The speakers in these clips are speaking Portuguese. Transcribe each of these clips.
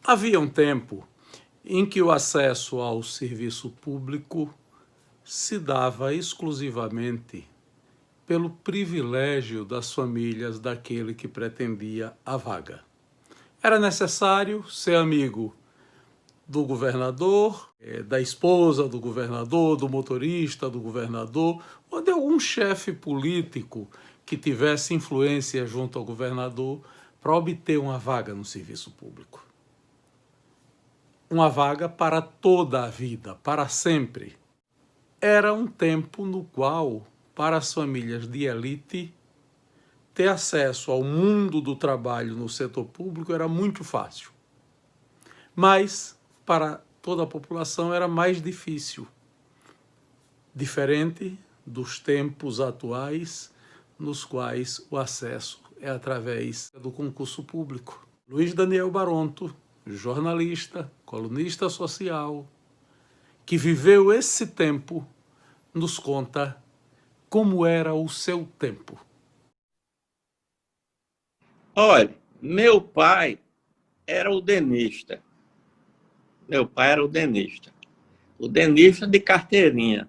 Havia um tempo em que o acesso ao serviço público se dava exclusivamente pelo privilégio das famílias daquele que pretendia a vaga. Era necessário ser amigo do governador, da esposa do governador, do motorista do governador, ou de algum chefe político que tivesse influência junto ao governador para obter uma vaga no serviço público. Uma vaga para toda a vida, para sempre. Era um tempo no qual, para as famílias de elite, ter acesso ao mundo do trabalho no setor público era muito fácil. Mas, para toda a população, era mais difícil. Diferente dos tempos atuais, nos quais o acesso é através do concurso público. Luiz Daniel Baronto, jornalista, colunista social, que viveu esse tempo, nos conta como era o seu tempo. Olha, meu pai era o denista. Meu pai era o denista. O denista de carteirinha.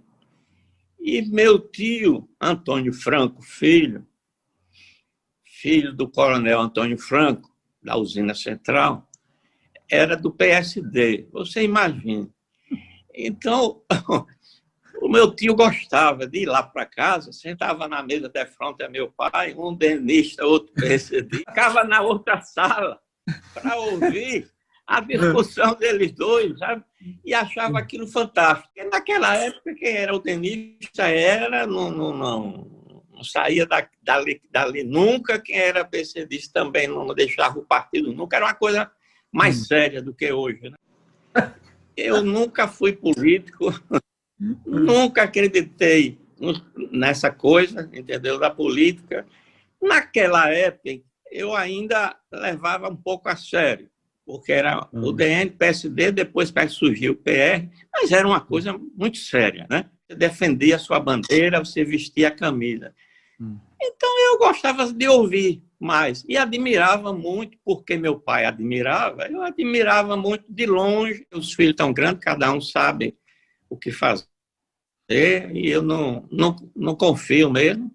E meu tio, Antônio Franco, filho do coronel Antônio Franco, da usina central, era do PSD. Você imagina. Então, o meu tio gostava de ir lá para casa, sentava na mesa de frente a meu pai, um denista, outro PSD, ficava na outra sala para ouvir a discussão deles dois, sabe? E achava aquilo fantástico. Porque naquela época, quem era o denista não saía dali nunca, quem era PCDista também não deixava o partido nunca, era uma coisa mais séria do que hoje, né? Eu nunca fui político, nunca acreditei nessa coisa, entendeu, da política. Naquela época, eu ainda levava um pouco a sério, porque era o DN, PSD, depois surgiu o PR, mas era uma coisa muito séria, né? Você defendia a sua bandeira, você vestia a camisa. Então, eu gostava de ouvir mais e admirava muito, porque meu pai admirava, eu admirava muito de longe. Os filhos tão grandes, cada um sabe o que fazer, e eu não confio mesmo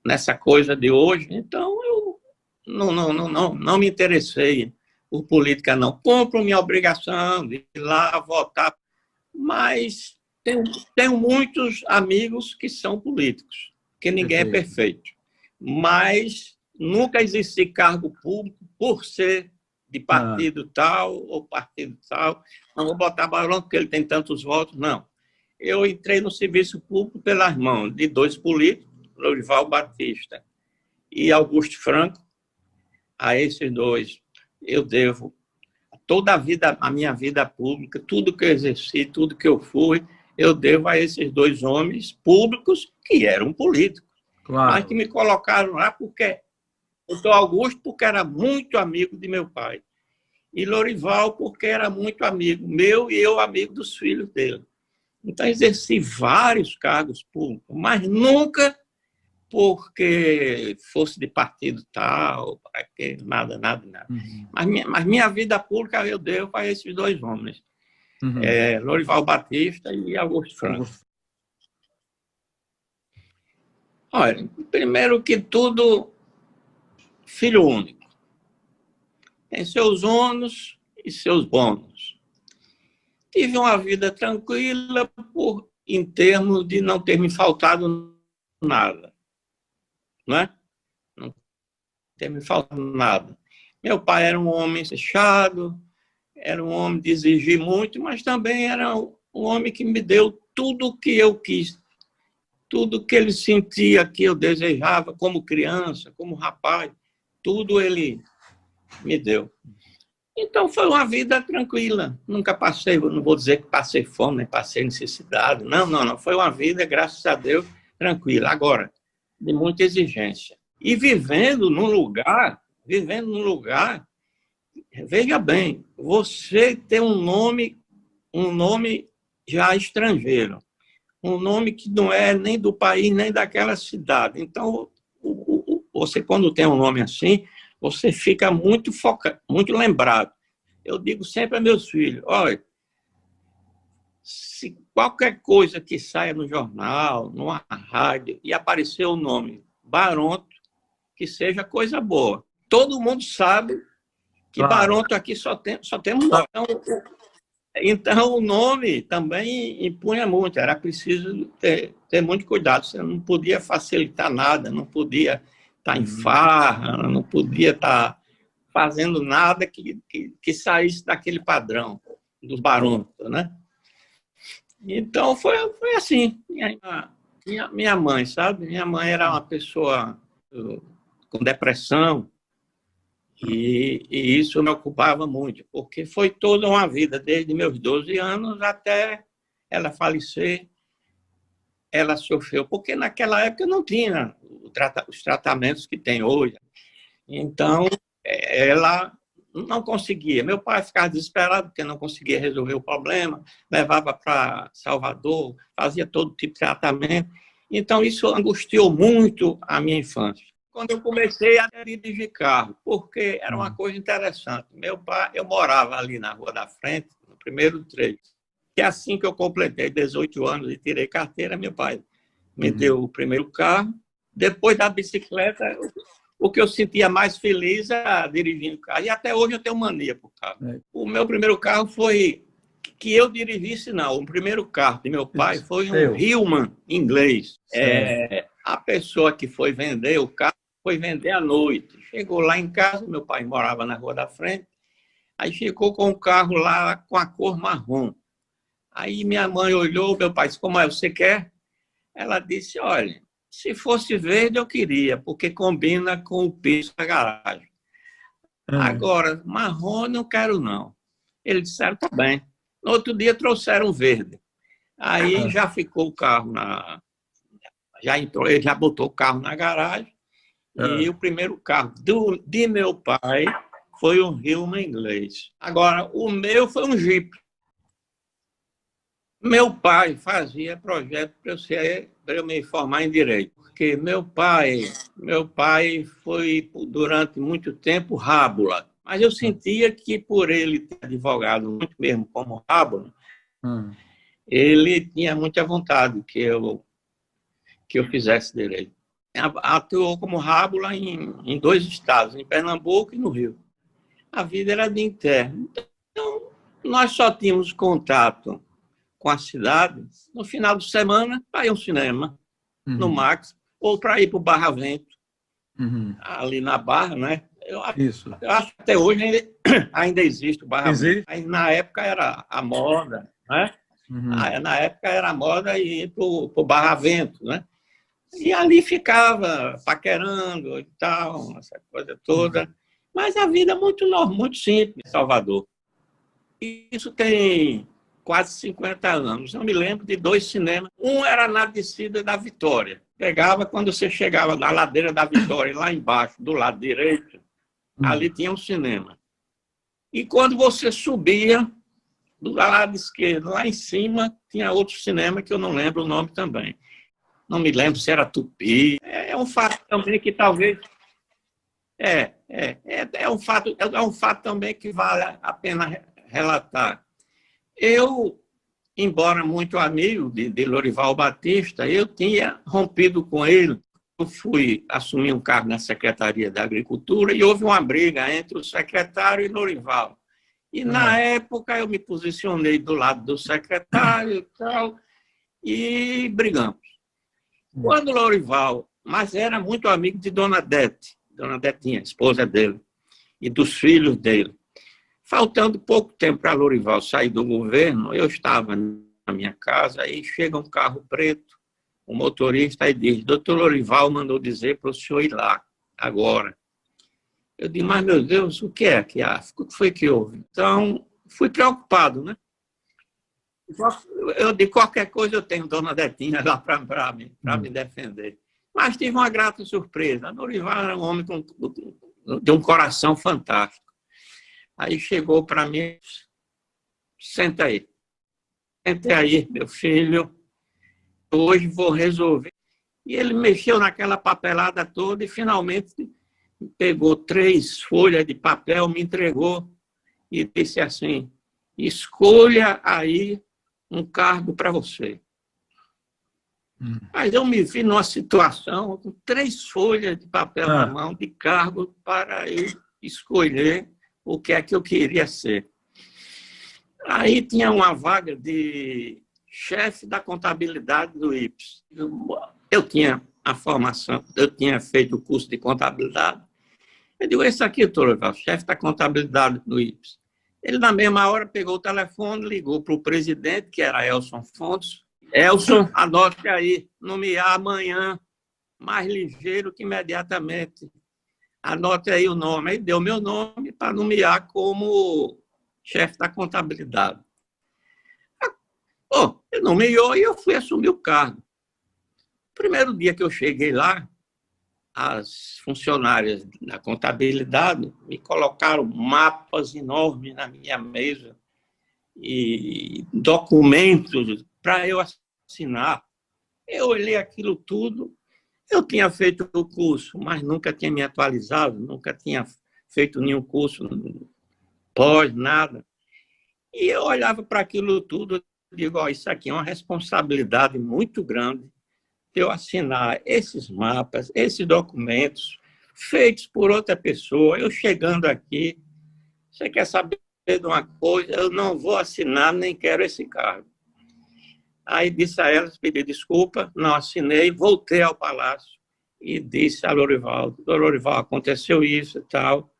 nessa coisa de hoje. Então, eu não me interessei por política, não. Cumpro minha obrigação de ir lá votar, mas tenho muitos amigos que são políticos, porque ninguém é perfeito. Mas nunca exerci cargo público por ser de partido tal ou partido tal. Não vou botar Barão porque ele tem tantos votos, não. Eu entrei no serviço público pelas mãos de dois políticos, Lorival Batista e Augusto Franco. A esses dois eu devo toda a minha vida pública, tudo que eu exerci, tudo que eu fui, eu devo a esses dois homens públicos que eram políticos, mas que me colocaram lá porque o Augusto porque era muito amigo de meu pai e Lorival porque era muito amigo meu e eu amigo dos filhos dele. Então, exerci vários cargos públicos, mas nunca porque fosse de partido tal, nada. Mas minha vida pública eu devo a esses dois homens, Lorival Batista e Augusto Franco. Olha, primeiro que tudo, filho único. Tem seus ônus e seus bônus. Tive uma vida tranquila em termos de não ter me faltado nada. Não é? Não ter me faltado nada. Meu pai era um homem fechado, era um homem de exigir muito, mas também era um homem que me deu tudo o que eu quis, tudo que ele sentia que eu desejava como criança, como rapaz, tudo ele me deu. Então, foi uma vida tranquila. Nunca passei, não vou dizer que passei fome, nem passei necessidade. Não. Foi uma vida, graças a Deus, tranquila. Agora, de muita exigência. E vivendo num lugar, veja bem, você tem um nome já estrangeiro, um nome que não é nem do país, nem daquela cidade. Então, você, quando tem um nome assim, você fica muito focado, muito lembrado. Eu digo sempre a meus filhos, olha, se qualquer coisa que saia no jornal, numa rádio, e aparecer o nome Baronto, que seja coisa boa. Todo mundo sabe que claro. Baronto aqui só temos nós. Então, o nome também impunha muito, era preciso ter muito cuidado. Você não podia facilitar nada, não podia estar em farra, não podia estar fazendo nada que saísse daquele padrão dos Baronto, né? Então, foi assim. Minha mãe, sabe? Minha mãe era uma pessoa com depressão, e isso me ocupava muito, porque foi toda uma vida, desde meus 12 anos até ela falecer, ela sofreu, porque naquela época não tinha os tratamentos que tem hoje. Então, ela não conseguia. Meu pai ficava desesperado porque não conseguia resolver o problema, levava para Salvador, fazia todo tipo de tratamento. Então, isso angustiou muito a minha infância. Quando eu comecei a dirigir carro, porque era uma coisa interessante. Meu pai, eu morava ali na Rua da Frente, no primeiro trecho. E assim que eu completei 18 anos e tirei carteira, meu pai me deu o primeiro carro. Depois da bicicleta, o que eu sentia mais feliz era dirigindo carro. E até hoje eu tenho mania por carro. O meu primeiro carro foi que eu dirigisse, não. O primeiro carro de meu pai foi um Hillman inglês. A pessoa que foi vender o carro foi vender à noite. Chegou lá em casa, meu pai morava na Rua da Frente, aí ficou com o carro lá com a cor marrom. Aí minha mãe olhou, meu pai disse, como é, você quer? Ela disse, olha, se fosse verde eu queria, porque combina com o piso da garagem. Agora, marrom não quero não. Eles disseram, tá bem. No outro dia trouxeram verde. Aí já ficou o carro já entrou, ele já botou o carro na garagem. E o primeiro carro de meu pai foi um Hillman inglês. Agora, o meu foi um Jeep. Meu pai fazia projeto para eu me formar em Direito. Porque meu pai foi, durante muito tempo, rábula. Mas eu sentia que, por ele ter advogado muito mesmo como rábula, ele tinha muita vontade que eu fizesse Direito. Atuou como rábula em 2 estados, em Pernambuco e no Rio. A vida era de interno. Então, nós só tínhamos contato com a cidade no final de semana para ir ao cinema, no Max, ou para ir para o Barra Vento, ali na Barra, né? Eu acho que até hoje ainda existe o Barra Vento. Aí, na época era a moda, né? Na época era a moda ir para o Barra Vento, né? E ali ficava paquerando e tal, essa coisa toda. Mas a vida é muito normal, muito simples em Salvador. E isso tem quase 50 anos. Eu me lembro de 2 cinemas. Um era na descida da Vitória. Pegava quando você chegava na ladeira da Vitória, lá embaixo, do lado direito, ali tinha um cinema. E quando você subia, do lado esquerdo, lá em cima, tinha outro cinema que eu não lembro o nome também. Não me lembro se era Tupi. É um fato também que talvez... É um fato também que vale a pena relatar. Eu, embora muito amigo de Lorival Batista, eu tinha rompido com ele. Eu fui assumir um cargo na Secretaria da Agricultura e houve uma briga entre o secretário e Lorival. E, na época, eu me posicionei do lado do secretário e tal, e brigamos. Quando Lorival, mas era muito amigo de Dona Detinha, esposa dele, e dos filhos dele. Faltando pouco tempo para Lorival sair do governo, eu estava na minha casa, aí chega um carro preto, o motorista e diz, doutor Lorival mandou dizer para o senhor ir lá, agora. Eu digo, mas meu Deus, o que é que há? O que foi que houve? Então, fui preocupado, né? Eu de qualquer coisa eu tenho Dona Detinha lá para me defender. Mas tive uma grata surpresa. Lorival era um homem de um coração fantástico. Aí chegou para mim, senta aí. Senta aí, meu filho, hoje vou resolver. E ele mexeu naquela papelada toda e finalmente pegou 3 folhas de papel, me entregou e disse assim: escolha aí um cargo para você. Mas eu me vi numa situação com 3 folhas de papel na mão, de cargo, para eu escolher o que é que eu queria ser. Aí tinha uma vaga de chefe da contabilidade do IPES. Eu tinha a formação, eu tinha feito o curso de contabilidade. Eu digo, esse aqui, doutor, chefe da contabilidade do IPES. Ele, na mesma hora, pegou o telefone, ligou para o presidente, que era Elson Fontes. Elson, anote aí, nomear amanhã, mais ligeiro que imediatamente. Anote aí o nome. Aí deu meu nome para nomear como chefe da contabilidade. Ele nomeou e eu fui assumir o cargo. Primeiro dia que eu cheguei lá, as funcionárias da contabilidade me colocaram mapas enormes na minha mesa e documentos para eu assinar. Eu olhei aquilo tudo. Eu tinha feito o curso, mas nunca tinha me atualizado, nunca tinha feito nenhum curso pós, nada. E eu olhava para aquilo tudo e digo, isso aqui é uma responsabilidade muito grande de eu assinar esses mapas, esses documentos, feitos por outra pessoa. Eu chegando aqui, você quer saber de uma coisa? Eu não vou assinar, nem quero esse cargo. Aí disse a elas, pedi desculpa, não assinei, voltei ao palácio e disse a Lorival, Lorival, aconteceu isso e tal,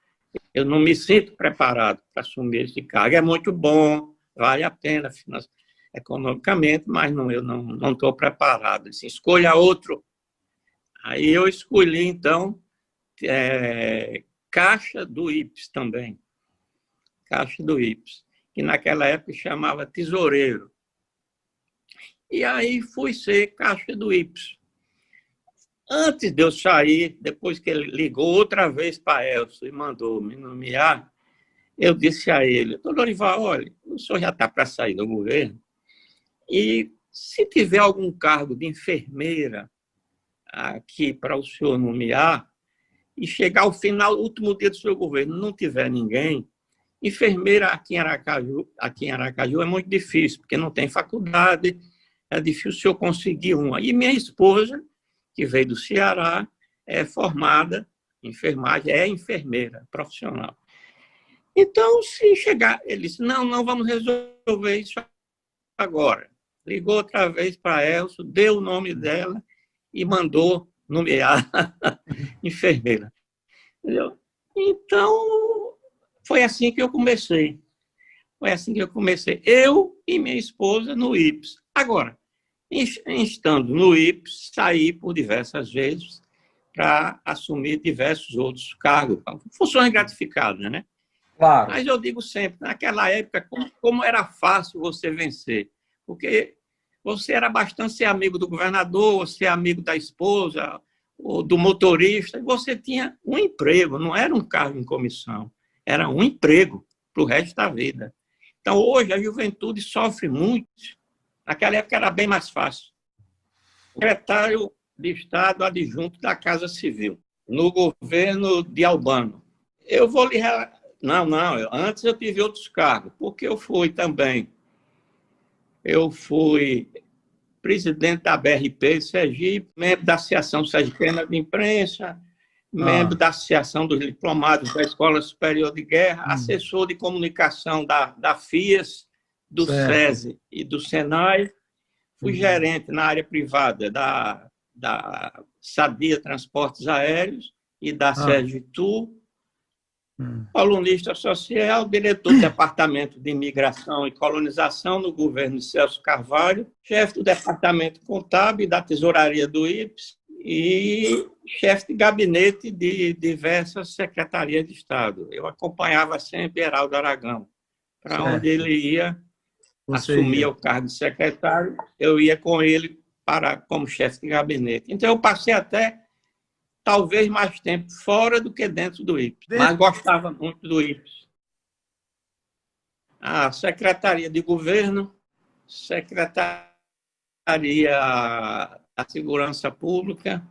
eu não me sinto preparado para assumir esse cargo. É muito bom, vale a pena economicamente, mas não, eu não estou preparado. Disse, escolha outro. Aí eu escolhi, então, Caixa do IPES também. Caixa do IPES, que naquela época chamava tesoureiro. E aí fui ser Caixa do IPES. Antes de eu sair, depois que ele ligou outra vez para Elcio e mandou me nomear, eu disse a ele, doutor Lorival, olha, o senhor já está para sair do governo, e se tiver algum cargo de enfermeira aqui para o senhor nomear, e chegar ao final, último dia do seu governo, não tiver ninguém, enfermeira aqui em Aracaju é muito difícil, porque não tem faculdade, é difícil o senhor conseguir uma. E minha esposa, que veio do Ceará, é formada em enfermagem, é enfermeira profissional. Então, se chegar, ele disse, não vamos resolver isso agora. Ligou outra vez para Elcio, deu o nome dela e mandou nomear enfermeira. Entendeu? Então, foi assim que eu comecei. Eu e minha esposa no IPES. Agora, estando no IPES, saí por diversas vezes para assumir diversos outros cargos, funções gratificadas, né? Claro. Mas eu digo sempre, naquela época, como era fácil você vencer, porque você era bastante amigo do governador, você é amigo da esposa, ou do motorista, e você tinha um emprego, não era um cargo em comissão, era um emprego para o resto da vida. Então, hoje, a juventude sofre muito. Naquela época era bem mais fácil. Secretário de Estado adjunto da Casa Civil, no governo de Albano. Eu vou lhe... Antes eu tive outros cargos, porque eu fui presidente da BRP Sergipe, membro da Associação Sergipana de Imprensa, membro da Associação dos Diplomados da Escola Superior de Guerra, assessor de comunicação da FIAS, do SESI e do SENAI. Fui gerente na área privada da Sadia Transportes Aéreos e da Sergitur, colunista social, diretor do Departamento de Imigração e Colonização no governo de Celso Carvalho, chefe do Departamento Contábil e da Tesouraria do IPES e chefe de gabinete de diversas secretarias de Estado. Eu acompanhava sempre Heraldo Aragão, para onde ele ia, assumia o cargo de secretário, eu ia com ele como chefe de gabinete. Então, eu passei até talvez mais tempo fora do que dentro do IPES, mas gostava muito do IPES. A Secretaria de Governo, Secretaria da Segurança Pública,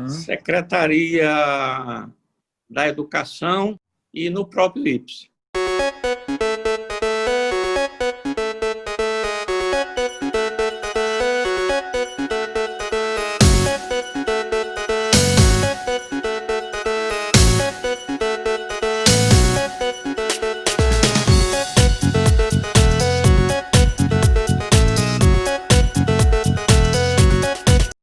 Secretaria da educação e no próprio IPSE.